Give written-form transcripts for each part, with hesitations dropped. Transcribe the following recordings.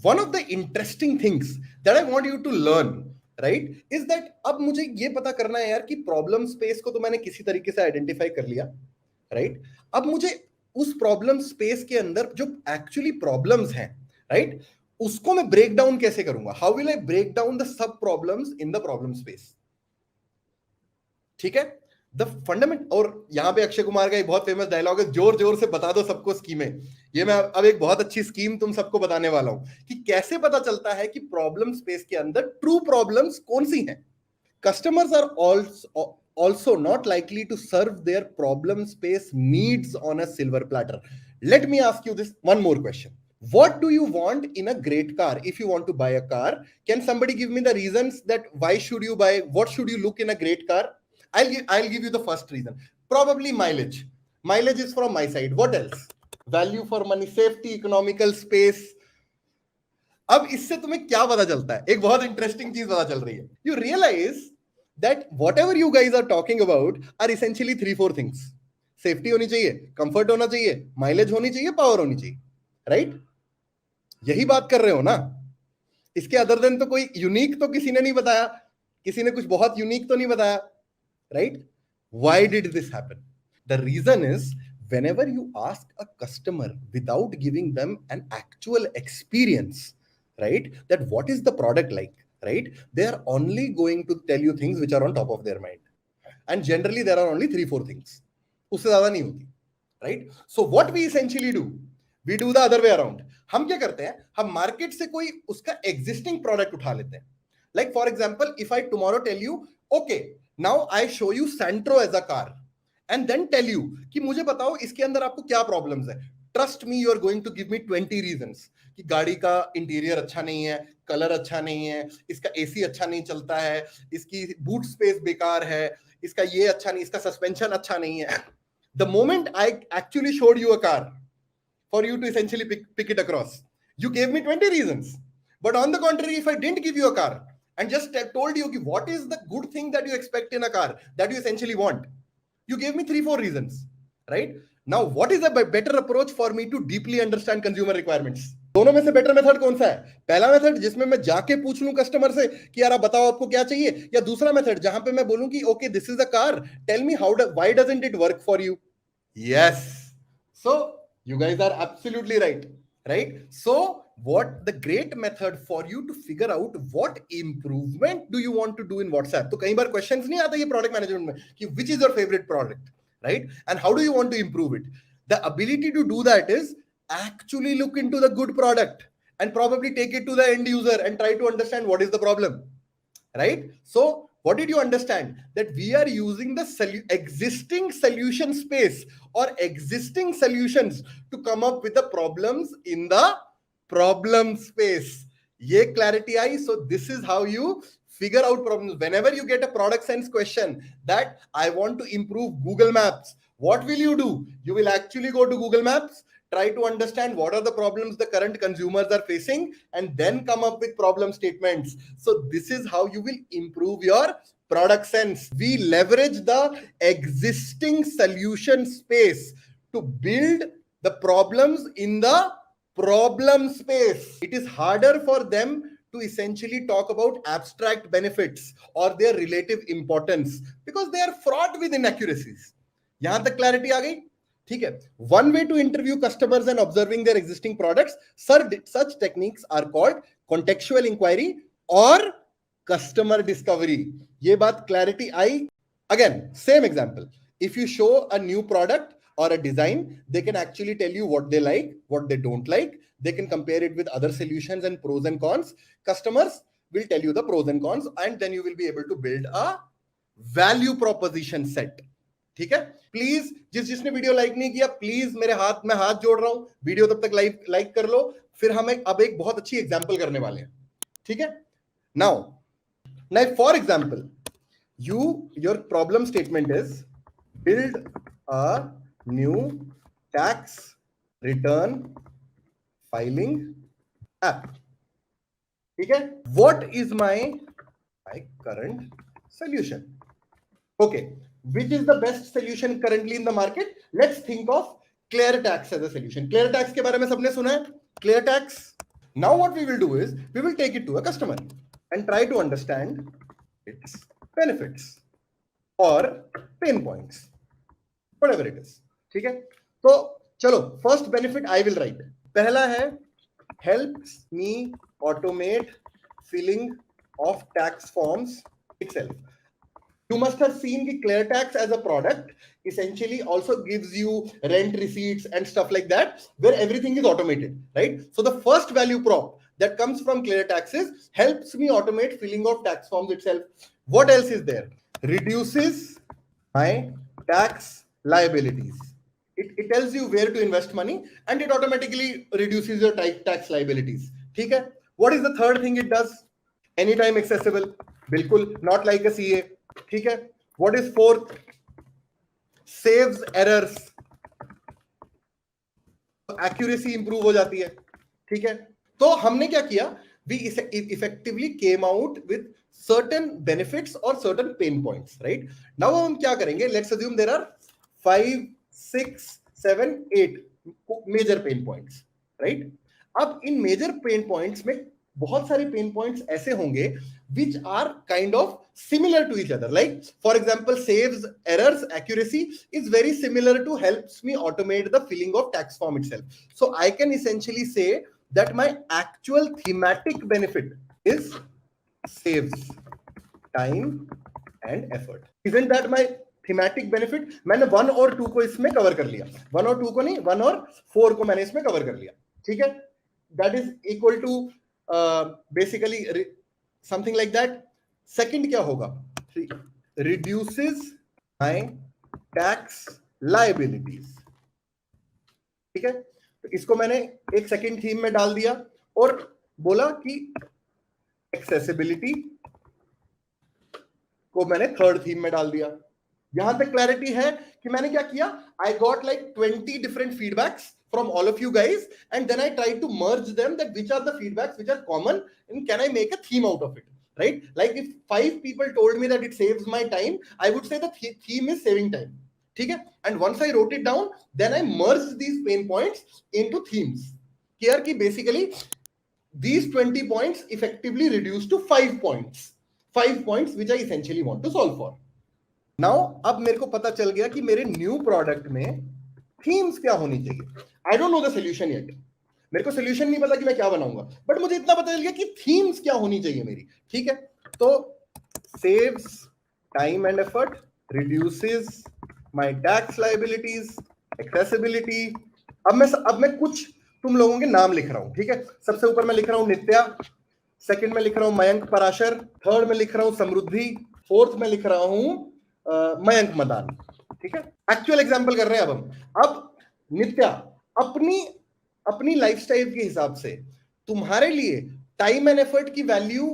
One of the interesting things that I want you to learn, right, is that अब मुझे ये पता करना है यार कि प्रॉब्लम स्पेस को तो मैंने किसी तरीके से आइडेंटिफाई कर लिया, राइट? अब मुझे उस प्रॉब्लम स्पेस के अंदर जो एक्चुअली प्रॉब्लम्स हैं, राइट, उसको मैं ब्रेक डाउन कैसे करूंगा? How will I break down the sub problems in the problem space? ठीक है, द फंडामेंट। और यहां पे अक्षय कुमार का एक बहुत फेमस डायलॉग है, जोर जोर से बता दो सबको स्कीमें। ये मैं अब एक बहुत अच्छी स्कीम तुम सबको बताने वाला हूं कि कैसे पता चलता है कि प्रॉब्लम स्पेस के अंदर ट्रू प्रॉब्लम्स कौन सी हैं। Customers are also not likely to serve their problem space needs on a silver platter. Let me ask you this one more question. What do you want in a great car? If you want to buy a car, can somebody give me the reasons that why should you buy, what should you look in a great car? I'll give you the first reason. Probably mileage. Mileage is from my side. What else? Value for money, safety, economical space. अब इससे तुम्हें क्या पता चलता है? एक बहुत interesting चीज पता चल रही है. You realize that whatever you guys are talking about are essentially 3-4 things. Safety होनी चाहिए, कंफर्ट होना चाहिए, माइलेज होनी चाहिए, पावर होनी चाहिए, राइट? यही बात कर रहे हो ना? इसके अदर देन तो कोई यूनिक तो किसी ने नहीं बताया, किसी ने कुछ बहुत यूनिक तो नहीं बताया, right? Why did this happen? The reason is whenever you ask a customer without giving them an actual experience, right, that what is the product like, right, they are only going to tell you things which are on top of their mind, and generally there are only 3-4 things, उससे ज्यादा नहीं होती, right? So what we essentially do, we do the other way around. हम क्या करते हैं? हम market से कोई उसका एग्जिस्टिंग प्रोडक्ट उठा लेते हैं. Like for example, if I tomorrow tell you, okay, now I show you Santro as a car and then tell you कि मुझे बताओ इसके अंदर आपको क्या प्रॉब्लम्स है. Trust me, you are going to give me 20 reasons कि गाड़ी का इंटीरियर अच्छा नहीं है, कलर अच्छा नहीं है, इसका एसी अच्छा नहीं चलता है, इसकी बूट स्पेस बेकार है, इसका ये अच्छा नहीं, इसका सस्पेंशन अच्छा नहीं है. The moment I actually showed you a car for you to essentially pick it across, you gave me 20 reasons. But on the contrary, if I didn't give you a car and just told you what is the good thing that you expect in a car that you essentially want, you gave me 3-4 reasons, right? Now what is a better approach for me to deeply understand consumer requirements? दोनों में से better method कौन सा है? पहला method जिसमें मैं जाके पूछ लूं कस्टमर से कि यार आप बताओ आपको क्या चाहिए, या दूसरा मेथड जहां पे मैं बोलूं कि okay this is a car, tell me how why doesn't it work for you? Yes, so you guys are absolutely right, right? So what the great method for you to figure out what improvement do you want to do in WhatsApp? तो कई बार questions नहीं आता ये product management में कि which is your favorite product, right? And how do you want to improve it? The ability to do that is actually look into the good product and probably take it to the end user and try to understand what is the problem, right? So what did you understand? That we are using the existing solution space or existing solutions to come up with the problems in the problem space. Ye clarity aayi. So this is how you figure out problems. Whenever you get a product sense question that I want to improve Google Maps, what will you do? You will actually go to Google Maps, try to understand what are the problems the current consumers are facing, and then come up with problem statements. So this is how you will improve your product sense. We leverage the existing solution space to build the problems in the problem space. It is harder for them to essentially talk about abstract benefits or their relative importance because they are fraught with inaccuracies. यहां तक clarity आ गई? ठीक है. One way to interview customers and observing their existing products, such techniques are called contextual inquiry or customer discovery. ये बात clarity I? Again, same example. If you show a new product or a design, they can actually tell you what they like, what they don't like. They can compare it with other solutions and pros and cons. Customers will tell you the pros and cons, and then you will be able to build a value proposition set. ठीक है. Please जिसने video like नहीं किया, please मेरे मैं हाथ जोड़ रहा हूं, वीडियो तब तक लाइक कर लो. फिर हम अब एक बहुत अच्छी एग्जांपल करने वाले हैं. ठीक है. Now for example, your problem statement is build a new tax return filing app. ठीक है. What is my current solution? Okay, which is the best solution currently in the market? Let's think of ClearTax as a solution. ClearTax के बारे में सबने सुना है? ClearTax. Now what we will do is we will take it to a customer and try to understand its benefits or pain points, whatever it is. ठीक है, तो चलो first benefit I will write. पहला है helps me automate filling of tax forms itself. You must have seen the ClearTax as a product essentially also gives you rent receipts and stuff like that, where everything is automated, right? So the first value prop that comes from ClearTax is helps me automate filling of tax forms itself. What else is there? Reduces my tax liabilities. It tells you where to invest money and it automatically reduces your tax liabilities. ठीक है? What is the third thing it does? Anytime accessible. बिल्कुल, not like a CA. ठीक है? What is fourth? Saves errors. Accuracy improve हो जाती है. ठीक है? तो हमने क्या किया? We effectively came out with certain benefits or certain pain points, right? Now हम क्या करेंगे? Let's assume there are 5, 6, 7, 8 major pain points, right? अब इन मेजर पेन पॉइंट्स में बहुत सारे पेन पॉइंट्स ऐसे होंगे which are kind of similar to each other. Like for example, saves errors accuracy is very similar to helps me automate the filling of tax form itself. So I can essentially say that my actual thematic benefit is saves time and effort. Isn't that my thematic benefit? मैंने 1 और 2 को इसमें cover कर लिया. 1 और 2 को नहीं, 1 और 4 को मैंने इसमें कवर कर लिया. ठीक है? That is equal to basically something like that. Second क्या होगा? Reduces my tax liabilities. ठीक है? तो इसको मैंने एक सेकंड थीम में डाल दिया और बोला कि एक्सेसिबिलिटी को मैंने थर्ड थीम में डाल दिया. यहां तक क्लैरिटी है कि मैंने क्या किया? I got like 20 different feedbacks from all of you guys and then I tried to merge them, that which are the feedbacks which are common and can I make a theme out of it, right? Like if 5 people told me that it saves my time, I would say the theme is saving time. ठीक है? And once I wrote it down, then I merged these pain points into themes. Here कि basically these 20 points effectively reduced to 5 points. 5 points which I essentially want to solve for. Now अब मेरे को पता चल गया कि मेरे new product में थीम्स क्या होनी चाहिए. I don't know the solution yet. मेरे को सोल्यूशन नहीं पता कि मैं क्या बनाऊंगा, बट मुझे इतना पता चल गया कि थीम्स क्या होनी चाहिए मेरी. ठीक है? तो saves time and effort, reduces my tax liabilities, accessibility. अब मैं कुछ तुम लोगों के नाम लिख रहा हूं. ठीक है? सबसे ऊपर मैं लिख रहा हूं नित्या, सेकंड में लिख रहा हूं मयंक पराशर, थर्ड में लिख रहा हूं समृद्धि, फोर्थ में लिख रहा हूं मयंक मदान. ठीक है? एक्चुअल एग्जांपल कर रहे हैं अब नित्या अपनी लाइफस्टाइल के हिसाब से तुम्हारे लिए टाइम एंड एफर्ट की वैल्यू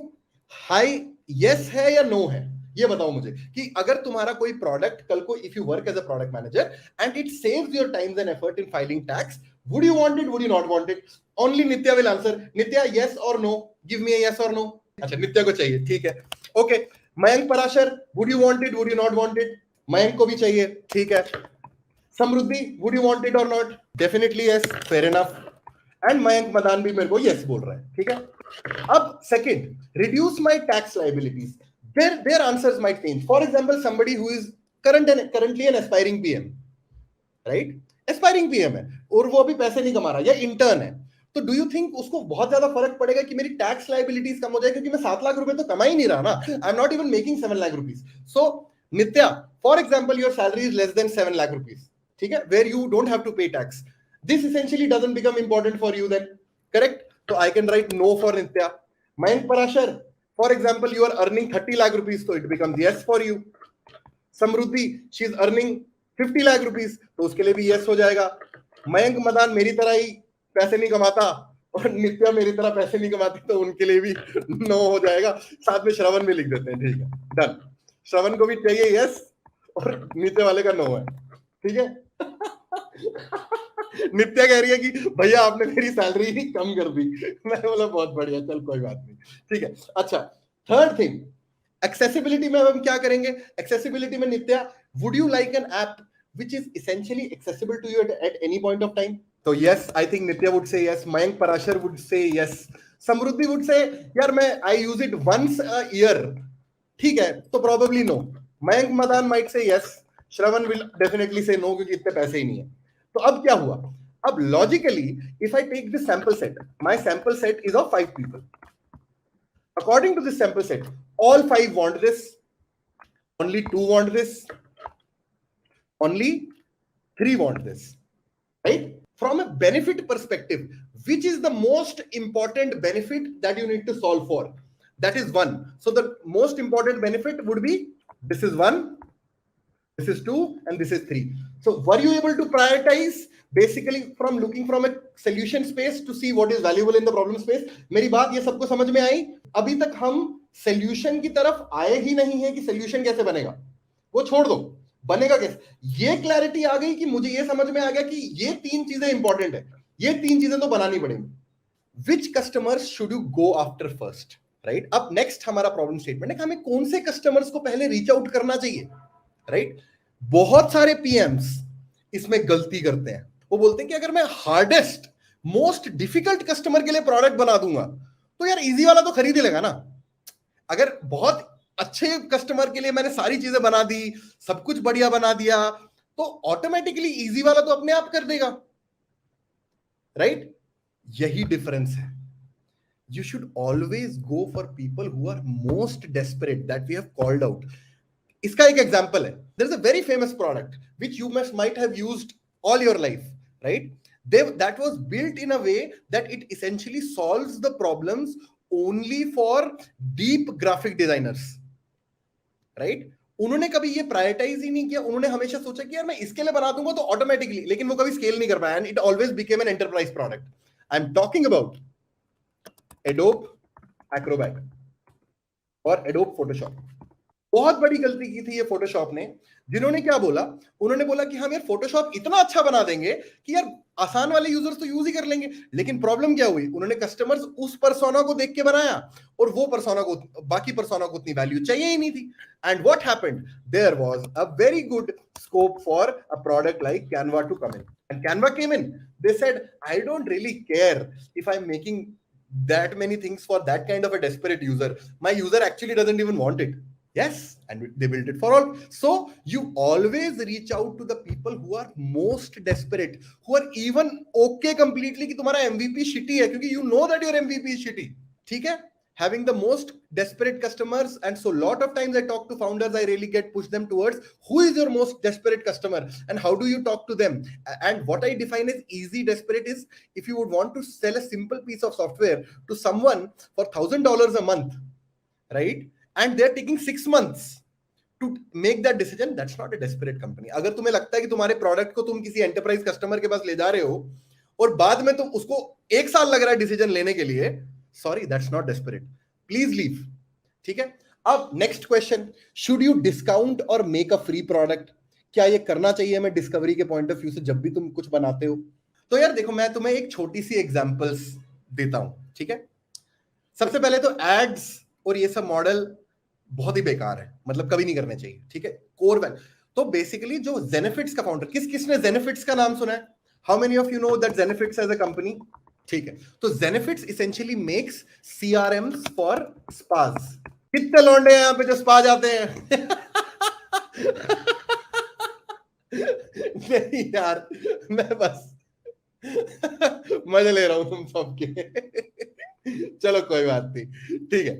हाई यस है या नो है? ये बताओ मुझे कि अगर तुम्हारा कोई प्रोडक्ट कल को if you work as a product manager and it saves your time and effort in filing tax, would you want it, would you not want it? Only Nitya will answer. Nitya yes और no, give me a yes और no. अच्छा, नित्या को चाहिए. ठीक है, okay. Mayank Parashar, would you want it, would you not want it? Mayank को भी चाहिए. ठीक है. Samriddhi, would you want it और not? Definitely yes, fair enough. And Mayank Madan भी मेरे को यस बोल रहा है. ठीक है. अब second, reduce my tax liabilities. their answers might change. For example, somebody who is currently an aspiring PM, right? Aspiring PM है और वो अभी पैसे नहीं कमा रहा या इंटर्न है, तो डू यू थिंक उसको बहुत ज्यादा फर्क पड़ेगा कि मेरी टैक्स लायबिलिटीज कम हो जाए? क्योंकि मैं 7 लाख रुपए तो कमा ही नहीं रहा ना. I am not even making 7 lakh rupees. So Nitya, for example your salary is less than 7 lakh rupees. ठीक है? Where you don't have to pay tax. This essentially doesn't become important for you then, correct? So I can write no for Nitya. Mayank Parashar, for example, you are earning 30 lakh rupees, so it becomes yes for you. Samruddhi, she is earning 50 lakh rupees, तो उसके लिए भी yes हो जाएगा. मयंक मदान मेरी तरह ही पैसे नहीं कमाता और नित्या मेरी तरह पैसे नहीं कमाती, तो उनके लिए भी no हो जाएगा. साथ में श्रवण भी लिख देते हैं. ठीक है, डन. श्रवण को भी चाहिए yes और नित्य वाले का no है. ठीक है. नित्या कह रही है कि भैया आपने मेरी सैलरी ही कम कर दी. मैं बोला बहुत बढ़िया, चल कोई बात नहीं. ठीक है. अच्छा, थर्ड थिंग, एक्सेसिबिलिटी में हम क्या करेंगे? एक्सेसिबिलिटी में Nitya, would you like an app which is essentially accessible to you at any point of time? So yes, I think Nitya would say yes. Mayank Parashar would say yes. Samruddhi would say, यार मैं I use it once a year. ठीक है, तो probably no. Mayank Madan might say yes. Shravan will definitely say no क्योंकि इतने पैसे ही नहीं है. तो अब क्या हुआ? अब logically, if I take this sample set, my sample set is of 5 people. According to this sample set, all 5 want this. Only 2 want this. Only 3 want this. Right? From a benefit perspective, which is the most important benefit that you need to solve for? That is 1. So the most important benefit would be this is 1, this is 2, and this is 3. So were you able to prioritize basically from looking from a solution space to see what is valuable in the problem space? मेरी बात ये सबको समझ में आई? अभी तक हम solution की तरफ आए ही नहीं है कि solution कैसे बनेगा, वो छोड़ दो, बनेगा कैसे? ये क्लैरिटी आ गई कि मुझे ये समझ में आ गया कि ये 3 चीजें इंपॉर्टेंट है, ये 3 चीजें तो बनानी पड़ेंगी. Which customers should you go after first? Right? अब नेक्स्ट हमारा प्रॉब्लम स्टेटमेंट है कि हमें कौन से कस्टमर्स को पहले रीच आउट करना चाहिए. राइट? बहुत सारे पीएम्स इसमें गलती करते हैं. वो बोलते हैं कि अगर मैं हार्डेस्ट मोस्ट डिफिकल्ट कस्टमर के लिए प्रोडक्ट बना दूंगा तो यार इजी वाला तो खरीद ही लेगा ना. अगर बहुत अच्छे कस्टमर के लिए मैंने सारी चीजें बना दी, सब कुछ बढ़िया बना दिया, तो ऑटोमेटिकली इजी वाला तो अपने आप कर देगा. राइट? यही डिफरेंस है. You should always go for people who are most desperate that we have called out. इसका एक example है. There is a very famous product which you might have used all your life, right? That was built in a way that it essentially solves the problems only for deep graphic designers, right? उन्होंने कभी ये prioritise ही नहीं किया. उन्होंने हमेशा सोचा कि यार मैं इसके लिए बना दूंगा तो ऑटोमेटिकली, लेकिन वो कभी स्केल नहीं कर पाया. And it always became an enterprise product. I am talking about Adobe Acrobat और Adobe Photoshop. बहुत बड़ी गलती की थी ये फोटोशॉप ने. जिन्होंने क्या बोला, उन्होंने बोला कि हम यार फोटोशॉप इतना अच्छा बना देंगे कि यार आसान वाले यूजर्स तो यूज ही कर लेंगे. लेकिन प्रॉब्लम क्या हुई, उन्होंने कस्टमर्स उस पर्सोना को देख के बनाया और वो पर्सोना को, बाकी पर्सोना को उतनी वैल्यू चाहिए ही नहीं थी. And what happened, there was a very good scope for a product like Canva to come in. And Canva came in. They said, I don't really care if I'm making that many things for that kind of a desperate user. My user actually doesn't even want it. Yes, and they built it for all. So you always reach out to the people who are most desperate, who are even okay completely कि तुम्हारा MVP shitty है, क्योंकि you know that your MVP is shitty. ठीक है? Having the most desperate customers, and so lot of times I talk to founders, I really get push them towards who is your most desperate customer and how do you talk to them. And what I define as easy desperate is if you would want to sell a simple piece of software to someone for $1,000 a month, right? And they're taking 6 months to make that decision. That's not a desperate company. अगर तुम्हें लगता है कि तुम्हारे product को तुम किसी enterprise customer के पास ले जा रहे हो और बाद में तुम उसको 1 साल लग रहा है डिसीजन लेने के लिए, sorry, that's not desperate. Please leave. ठीक है? अब next question, should you discount or make a free product? क्या ये करना चाहिए हमें डिस्कवरी के पॉइंट ऑफ व्यू से जब भी तुम कुछ बनाते हो? तो यार देखो, मैं तुम्हें एक छोटी सी एग्जांपल्स देता हूं. ठीक है? सबसे पहले तो एड्स और ये सब मॉडल बहुत ही बेकार है, मतलब कभी नहीं करने चाहिए. ठीक है? कोर वैल्यू तो बेसिकली जो जेनेफिट्स का फाउंडर, किसने जेनेफिट्स का नाम सुना है? How many of you know that Zenefits as a company? ठीक है, तो Zenefits essentially makes CRMs for spas. कितने लौंडे हैं यहाँ पे जो स्पा जाते हैं? नहीं यार, मैं बस मजे ले रहा हूं तुम सबके. चलो कोई बात नहीं. ठीक है,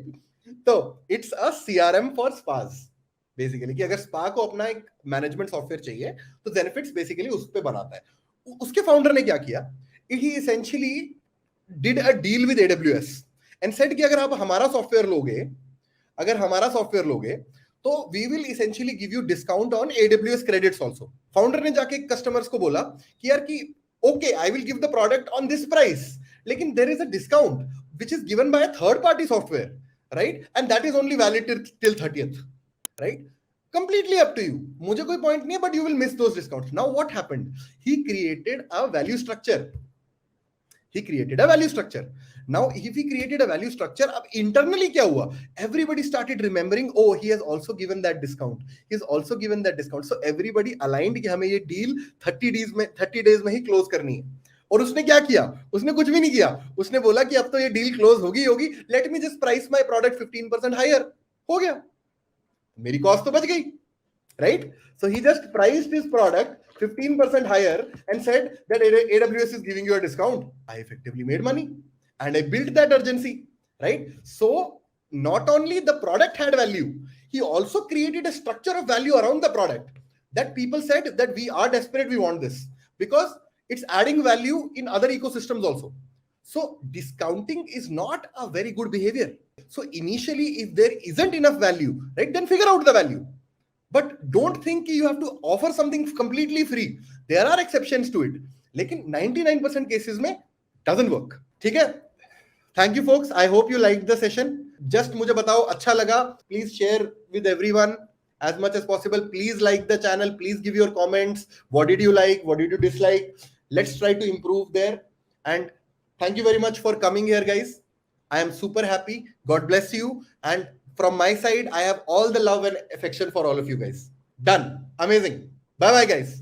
तो it's a CRM for spas basically, कि अगर स्पा को अपना एक मैनेजमेंट सॉफ्टवेयर चाहिए तो जेनेफिट्स बेसिकली उस पे बनाता है. उसके फाउंडर ने क्या किया, he essentially did a deal with AWS and said कि अगर आप हमारा सॉफ्टवेयर लोगे तो we will essentially give you discount on AWS credits also. Founder ने जाके कस्टमर्स को बोला कि यार कि okay, I will give the product on this price, लेकिन there is a discount which is given by a third party software, right? And that is only valid till 30th, right? Completely up to you. मुझे कोई point नहीं है, but you will miss those discounts. Now what happened? He created a value structure. Now if he created a value structure, अब internally क्या हुआ? Everybody started remembering, oh, he has also given that discount. So everybody aligned कि हमें ये deal 30 days में ही close करनी है. और उसने क्या किया? उसने कुछ भी नहीं किया। उसने बोला कि अब तो ये डील क्लोज होगी, let me just price my product 15% higher. हो गया, मेरी कॉस्ट तो बच गई, right? So he just priced his product 15% higher and said that AWS is giving you a discount. I effectively made money and I built that urgency, right? So not only the product had value, he also created a structure of value around the product that people said that we are desperate, we want this because it's adding value in other ecosystems also. So discounting is not a very good behavior. So initially, if there isn't enough value, right, then figure out the value. But don't think you have to offer something completely free. There are exceptions to it, लेकिन 99% cases में doesn't work. ठीक है? Thank you folks. I hope you liked the session. Just मुझे बताओ अच्छा लगा. Please share with everyone as much as possible. Please like the channel. Please give your comments. What did you like? What did you dislike? Let's try to improve there. And thank you very much for coming here, guys. I am super happy. God bless you. And from my side, I have all the love and affection for all of you guys. Done. Amazing. Bye bye, guys.